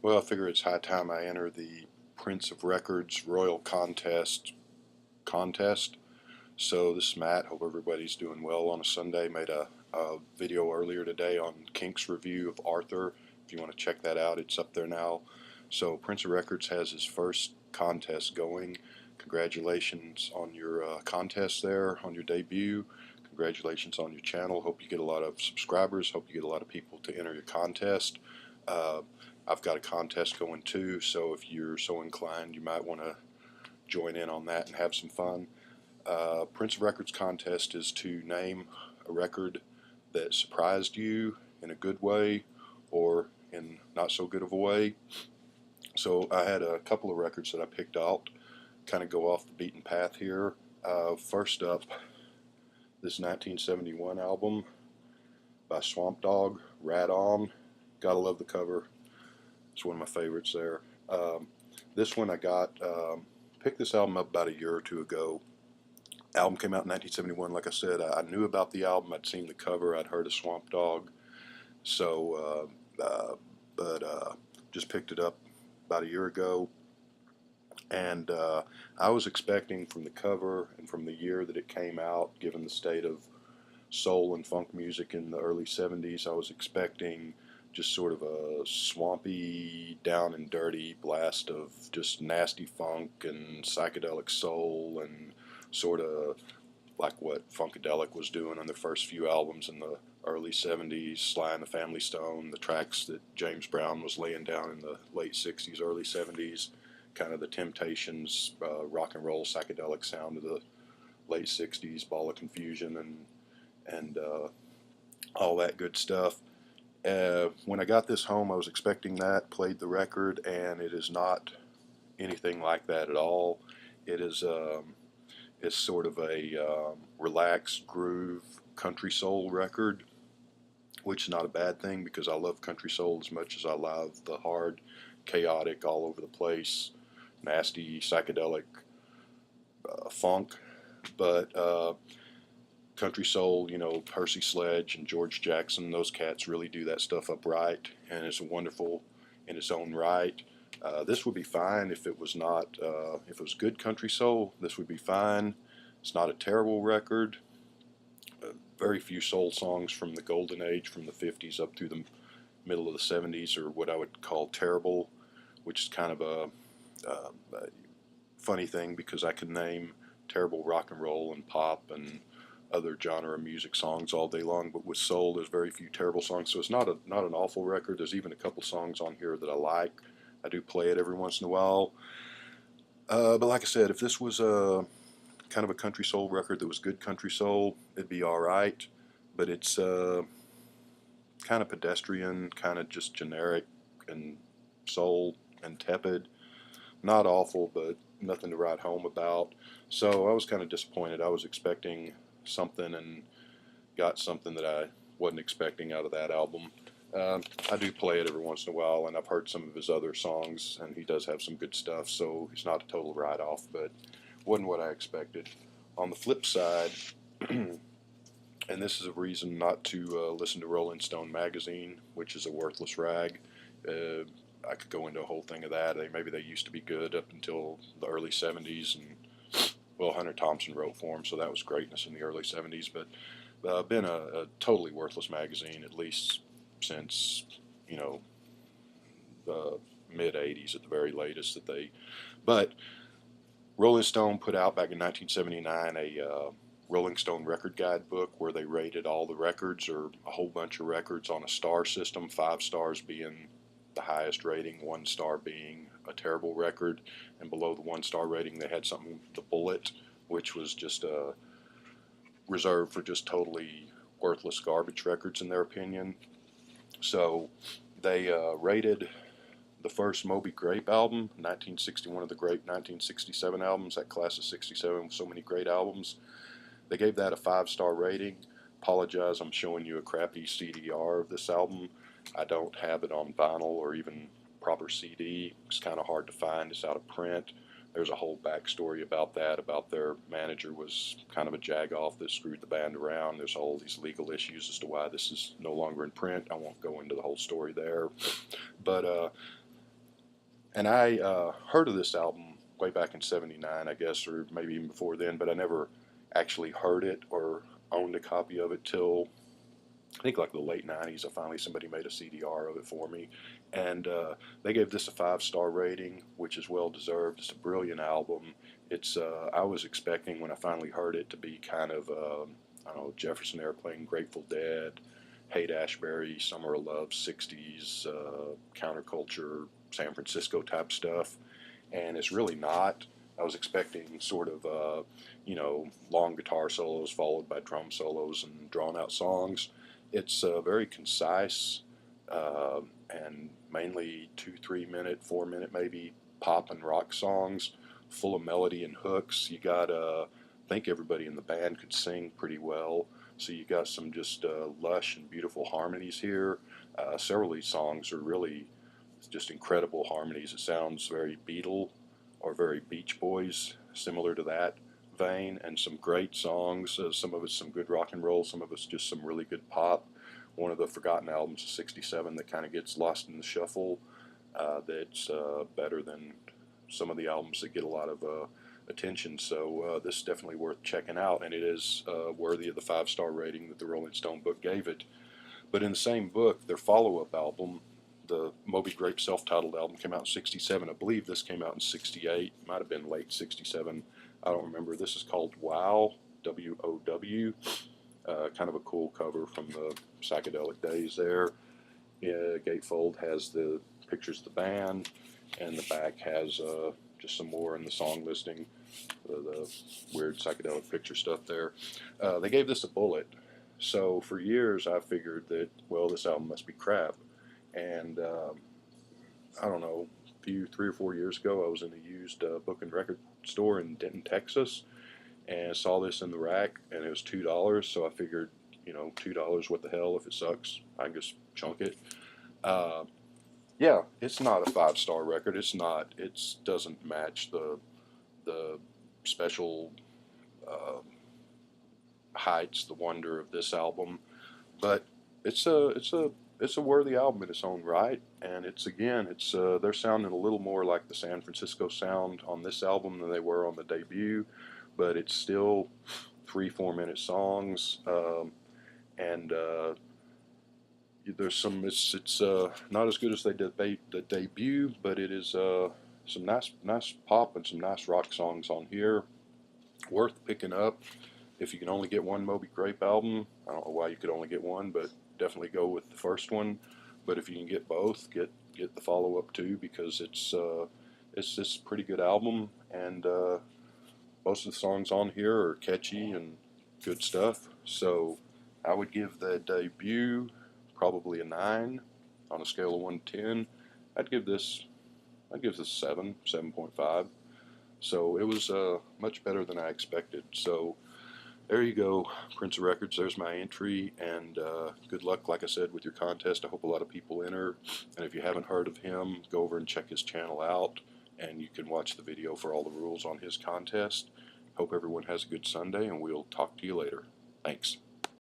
Well, I figure it's high time I enter the Prince of Records Royal contest. So this is Matt. Hope everybody's doing well on a Sunday. Made a video earlier today on Kink's review of Arthur. If you want to check that out, it's up there now. So Prince of Records has his first contest going. Congratulations on your contest there, on your debut. Congratulations on your channel. Hope you get a lot of subscribers. Hope you get a lot of people to enter your contest. Uh, I've got a contest going too, so if you're so inclined, you might want to join in on that and have some fun. Prince of Records contest is to name a record that surprised you in a good way or in not so good of a way. So I had a couple of records that I picked out, kind of go off the beaten path here. First up, this 1971 album by Swamp Dogg, Rat On. Gotta love the cover. It's one of my favorites there. This one I picked this album up about a year or two ago. Album came out in 1971. Like I said, I knew about the album. I'd seen the cover. I'd heard of Swamp Dogg. So, just picked it up about a year ago. And I was expecting from the cover and from the year that it came out, given the state of soul and funk music in the early 70s, I was expecting just sort of a swampy, down and dirty blast of just nasty funk and psychedelic soul and sort of like what Funkadelic was doing on their first few albums in the early 70s, Sly and the Family Stone, the tracks that James Brown was laying down in the late 60s, early 70s, kind of the Temptations, rock and roll psychedelic sound of the late 60s, Ball of Confusion and all that good stuff. When I got this home, I was expecting that, played the record, and it is not anything like that at all. It is it's sort of a relaxed groove country soul record, which is not a bad thing because I love country soul as much as I love the hard, chaotic, all over the place, nasty, psychedelic funk. But country soul, you know, Percy Sledge and George Jackson, those cats really do that stuff upright, and it's wonderful in its own right. This would be fine if it was not, if it was good country soul, this would be fine. It's not a terrible record. Very few soul songs from the golden age, from the 50s up through the middle of the 70s, are what I would call terrible, which is kind of a funny thing because I can name terrible rock and roll and pop and other genre of music songs all day long, but with soul there's very few terrible songs, so it's not an awful record. There's even a couple songs on here that I like. I do play it every once in a while, but like I said, if this was a kind of a country soul record that was good country soul, it'd be alright, but it's kind of pedestrian, kind of just generic and soul and tepid. Not awful, but nothing to write home about. So I was kind of disappointed. I was expecting something and got something that I wasn't expecting out of that album. I do play it every once in a while, and I've heard some of his other songs, and he does have some good stuff, so he's not a total write-off, but wasn't what I expected. On the flip side, and this is a reason not to listen to Rolling Stone magazine, which is a worthless rag. I could go into a whole thing of that. Maybe they used to be good up until the early 70s, and well, Hunter Thompson wrote for them, so that was greatness in the early 70s, but been a totally worthless magazine, at least since, you know, the mid 80s at the very latest but Rolling Stone put out back in 1979 a Rolling Stone record guide book where they rated all the records, or a whole bunch of records, on a star system, 5 stars being the highest rating, 1 star being a terrible record, and below the 1 star rating they had something, the Bullet, which was just reserved for just totally worthless garbage records in their opinion. So they rated the first Moby Grape album, 1961, of the great 1967 albums, that class of 67 with so many great albums. They gave that a 5-star rating. Apologize, I'm showing you a crappy CDR of this album. I don't have it on vinyl or even proper CD. It's kind of hard to find. It's out of print. There's a whole backstory about that, about their manager was kind of a jagoff that screwed the band around. There's all these legal issues as to why this is no longer in print. I won't go into the whole story there. But And I heard of this album way back in '79, I guess, or maybe even before then, but I never actually heard it or owned a copy of it till I think like the late '90s. I finally somebody made a CDR of it for me, and they gave this a 5-star rating, which is well deserved. It's a brilliant album. It's I was expecting when I finally heard it to be kind of I don't know, Jefferson Airplane, Grateful Dead, Haight-Ashbury, Summer of Love, '60s counterculture, San Francisco type stuff, and it's really not. I was expecting sort of long guitar solos followed by drum solos and drawn out songs. It's very concise and mainly 2, 3 minute, 4 minute maybe pop and rock songs, full of melody and hooks. You got I think everybody in the band could sing pretty well. So you got some just lush and beautiful harmonies here. Several of these songs are really just incredible harmonies. It sounds very Beatle or very Beach Boys, similar to that vein, and some great songs. Some of it's some good rock and roll, some of it's just some really good pop. One of the forgotten albums of '67 that kind of gets lost in the shuffle. That's better than some of the albums that get a lot of attention. So this is definitely worth checking out, and it is worthy of the 5-star rating that the Rolling Stone book gave it. But in the same book, their follow-up album, the Moby Grape self-titled album, came out in '67. I believe this came out in '68. Might have been late '67. I don't remember. This is called Wow, W-O-W. Kind of a cool cover from the psychedelic days there. Gatefold has the pictures of the band, and the back has just some more in the song listing, the weird psychedelic picture stuff there. They gave this a bullet. So for years I figured that, well, this album must be crap. And I don't know, 3 or 4 years ago, I was in a used book and record store in Denton, Texas, and I saw this in the rack, and it was $2. So I figured, $2, what the hell? If it sucks, I can just chunk it. Uh, yeah, it's not a 5-star record. It's not. It doesn't match the special uh, heights, the wonder of this album, but it's a worthy album in its own right, and they're sounding a little more like the San Francisco sound on this album than they were on the debut, but it's still 3, 4 minute songs, and there's some it's not as good as they did the debut, but it is some nice pop and some nice rock songs on here, worth picking up. If you can only get one Moby Grape album, I don't know why you could only get one, but definitely go with the first one. But if you can get both, get the follow up too, because it's this pretty good album, and most of the songs on here are catchy and good stuff. So I would give the debut probably a 9 on a scale of 1 to 10. I'd give this 7, 7.5. So it was much better than I expected. So there you go, Prince of Records. There's my entry, and good luck, like I said, with your contest. I hope a lot of people enter, and if you haven't heard of him, go over and check his channel out, and you can watch the video for all the rules on his contest. Hope everyone has a good Sunday, and we'll talk to you later. Thanks.